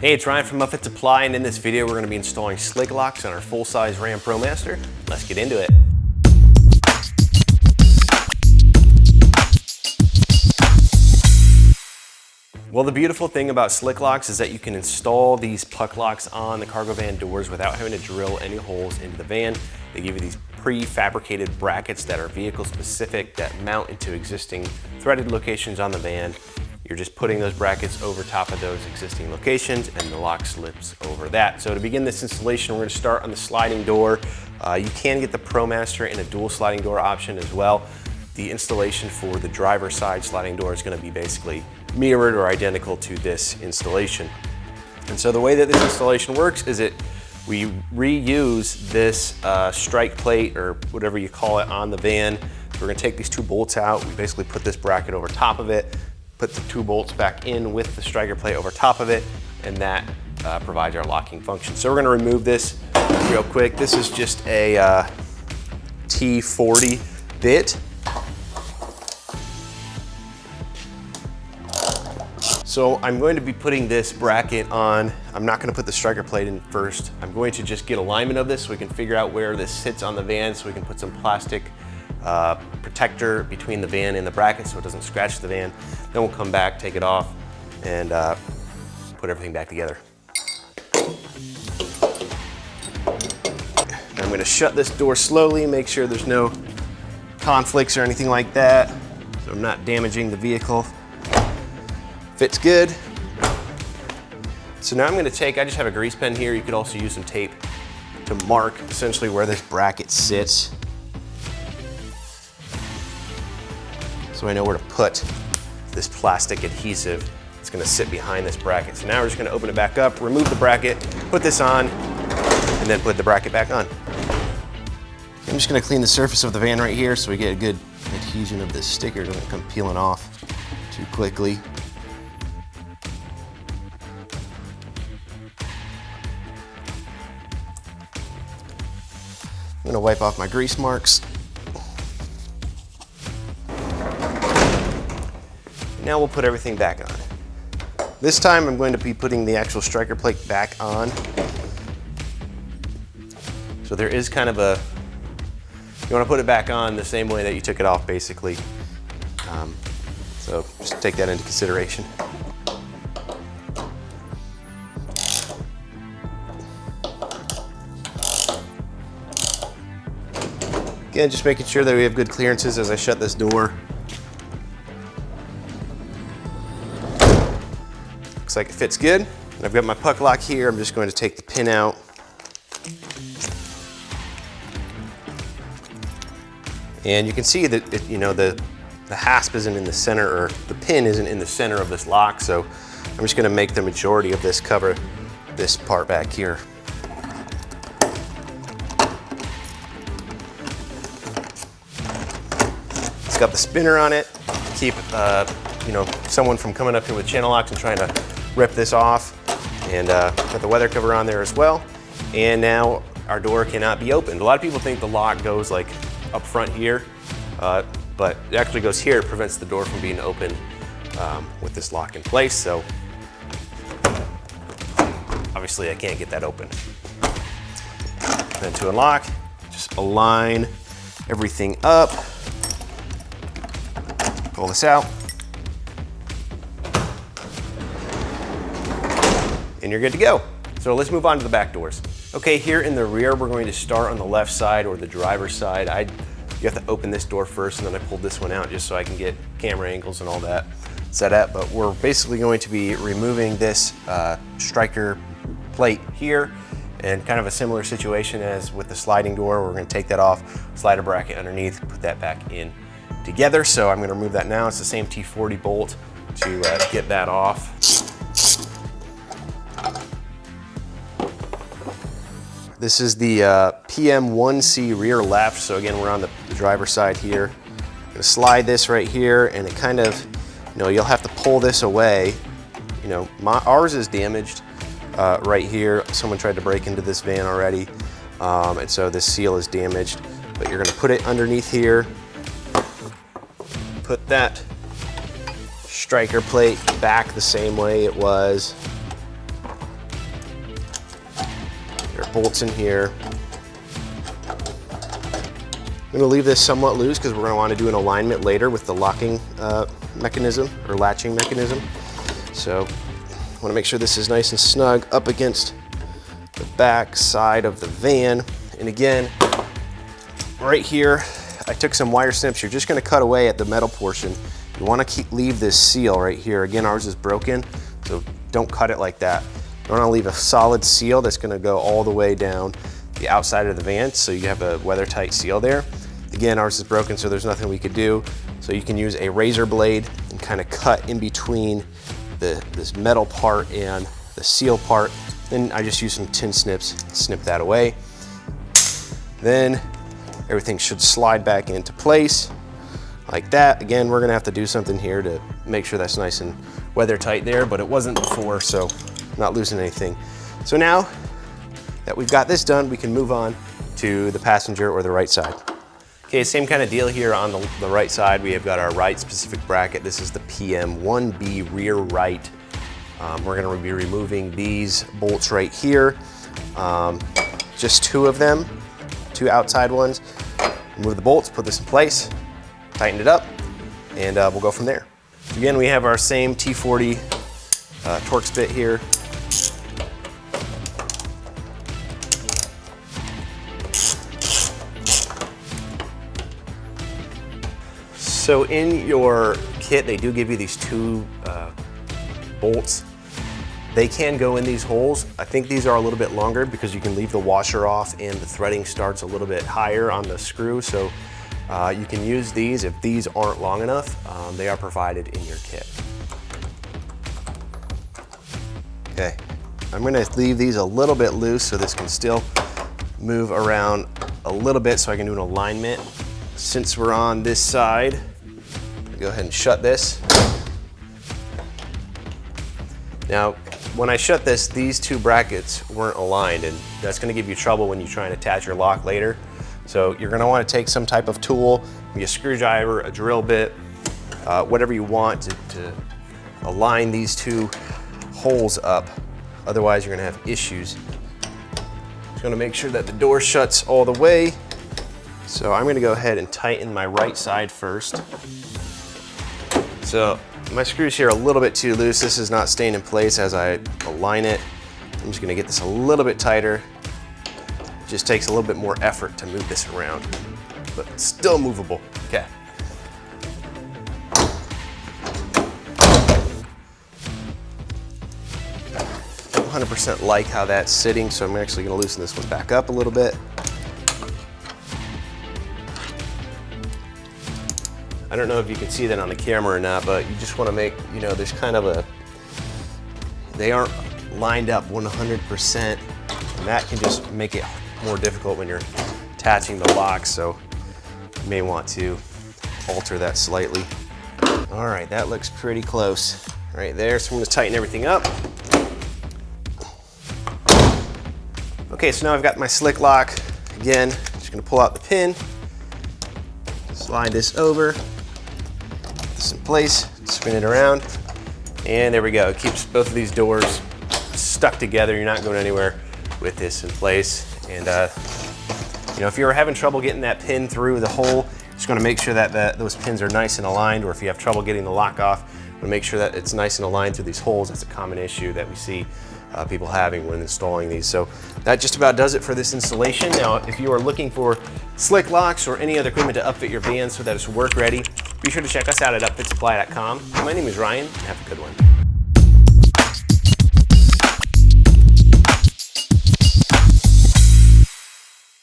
Hey, it's Ryan from UpfitSupply, and in this video we're going to be installing slicklocks on our full-size RAM ProMaster. Let's get into it. Well, the beautiful thing about slicklocks is that you can install these puck locks on the cargo van doors without having to drill any holes into the van. They give you these prefabricated brackets that are vehicle specific that mount into existing threaded locations on the van. You're just putting those brackets over top of those existing locations and the lock slips over that. So to begin this installation, we're going to start on the sliding door. You can get the ProMaster in a dual sliding door option as well. The installation for the driver's side sliding door is going to be basically mirrored or identical to this installation. And so the way that this installation works is we reuse this strike plate or whatever you call it on the van. We're going to take these two bolts out. We basically put this bracket over top of it, put the two bolts back in with the striker plate over top of it, and that provides our locking function. So we're going to remove this real quick. This is just a T40 bit. So I'm going to be putting this bracket on. I'm not going to put the striker plate in first. I'm going to just get alignment of this so we can figure out where this sits on the van, so we can put some plastic protector between the van and the bracket so it doesn't scratch the van. Then we'll come back, take it off, and put everything back together. I'm going to shut this door slowly, make sure there's no conflicts or anything like that, so I'm not damaging the vehicle. Fits good. So now I'm going to take, I just have a grease pen here. You could also use some tape to mark essentially where this bracket sits, so I know where to put this plastic adhesive. It's going to sit behind this bracket. So now we're just going to open it back up, remove the bracket, put this on, and then put the bracket back on. I'm just going to clean the surface of the van right here so we get a good adhesion of this sticker. It doesn't come peeling off too quickly. I'm going to wipe off my grease marks. Now we'll put everything back on. This time I'm going to be putting the actual striker plate back on. So there is kind of a, you want to put it back on the same way that you took it off basically. So just take that into consideration. Again, just making sure that we have good clearances as I shut this door. Looks like it fits good. And I've got my puck lock here. I'm just going to take the pin out. And you can see that the hasp isn't in the center, or the pin isn't in the center of this lock. So I'm just going to make the majority of this cover this part back here. Got the spinner on it to keep someone from coming up here with channel locks and trying to rip this off, and got the weather cover on there as well. And now our door cannot be opened. A lot of people think the lock goes like up front here, but it actually goes here. It prevents the door from being open with this lock in place. So obviously I can't get that open. Then to unlock, just align everything up. Pull this out, and you're good to go. So let's move on to the back doors. Okay, here in the rear, we're going to start on the left side, or the driver's side. You have to open this door first, and then I pulled this one out just so I can get camera angles and all that set up. But we're basically going to be removing this striker plate here, and kind of a similar situation as with the sliding door. We're going to take that off, slide a bracket underneath, put that back in together. So I'm going to remove that now. It's the same T40 bolt to get that off. This is the PM-1C rear left. So again, we're on the driver's side here. I'm going to slide this right here, and it kind of, you'll have to pull this away. Ours is damaged right here. Someone tried to break into this van already, and so this seal is damaged. But you're going to put it underneath here. Put that striker plate back the same way it was. bolts in here. I'm gonna leave this somewhat loose because we're gonna want to do an alignment later with the locking mechanism or latching mechanism. So I wanna make sure this is nice and snug up against the back side of the van. And again, right here, I took some wire snips. You're just gonna cut away at the metal portion. You wanna leave this seal right here. Again, ours is broken, so don't cut it like that. You wanna leave a solid seal that's gonna go all the way down the outside of the van, so you have a weather-tight seal there. Again, ours is broken, so there's nothing we could do. So you can use a razor blade and kind of cut in between this metal part and the seal part. Then I just use some tin snips, snip that away. Then everything should slide back into place like that. Again, we're gonna have to do something here to make sure that's nice and weather tight there, but it wasn't before, so not losing anything. So now that we've got this done, we can move on to the passenger or the right side. Okay, same kind of deal here on the right side. We have got our right specific bracket. This is the PM-1B rear right. We're gonna be removing these bolts right here. Just two of them, two outside ones. Remove the bolts, put this in place, tighten it up, and we'll go from there. Again, we have our same T40 Torx bit here. So in your kit, they do give you these two bolts. They can go in these holes. I think these are a little bit longer because you can leave the washer off and the threading starts a little bit higher on the screw. So you can use these if these aren't long enough. They are provided in your kit. Okay, I'm gonna leave these a little bit loose so this can still move around a little bit so I can do an alignment. Since we're on this side, go ahead and shut this. Now, when I shut this, these two brackets weren't aligned, and that's gonna give you trouble when you try and attach your lock later. So you're gonna wanna take some type of tool, maybe a screwdriver, a drill bit, whatever you want to align these two holes up. Otherwise, you're gonna have issues. Just gonna make sure that the door shuts all the way. So I'm gonna go ahead and tighten my right side first. So my screws here are a little bit too loose. This is not staying in place as I align it. I'm just gonna get this a little bit tighter. It just takes a little bit more effort to move this around, but it's still movable. Okay. I don't 100% like how that's sitting, so I'm actually gonna loosen this one back up a little bit. I don't know if you can see that on the camera or not, but you just want to make, you know, there's kind of they aren't lined up 100%, and that can just make it more difficult when you're attaching the locks, so you may want to alter that slightly. All right, that looks pretty close right there, so I'm going to tighten everything up. Okay, so now I've got my slick lock. Again, just going to pull out the pin, slide this over, in place, spin it around, and there we go. It keeps both of these doors stuck together. You're not going anywhere with this in place. And you know, if you're having trouble getting that pin through the hole, just going to make sure that those pins are nice and aligned, or if you have trouble getting the lock off, make sure that it's nice and aligned through these holes. That's a common issue that we see people having when installing these. So that just about does it for this installation. Now, if you are looking for slick locks or any other equipment to upfit your van so that it's work ready, be sure to check us out at upfitsupply.com. My name is Ryan. Have a good one.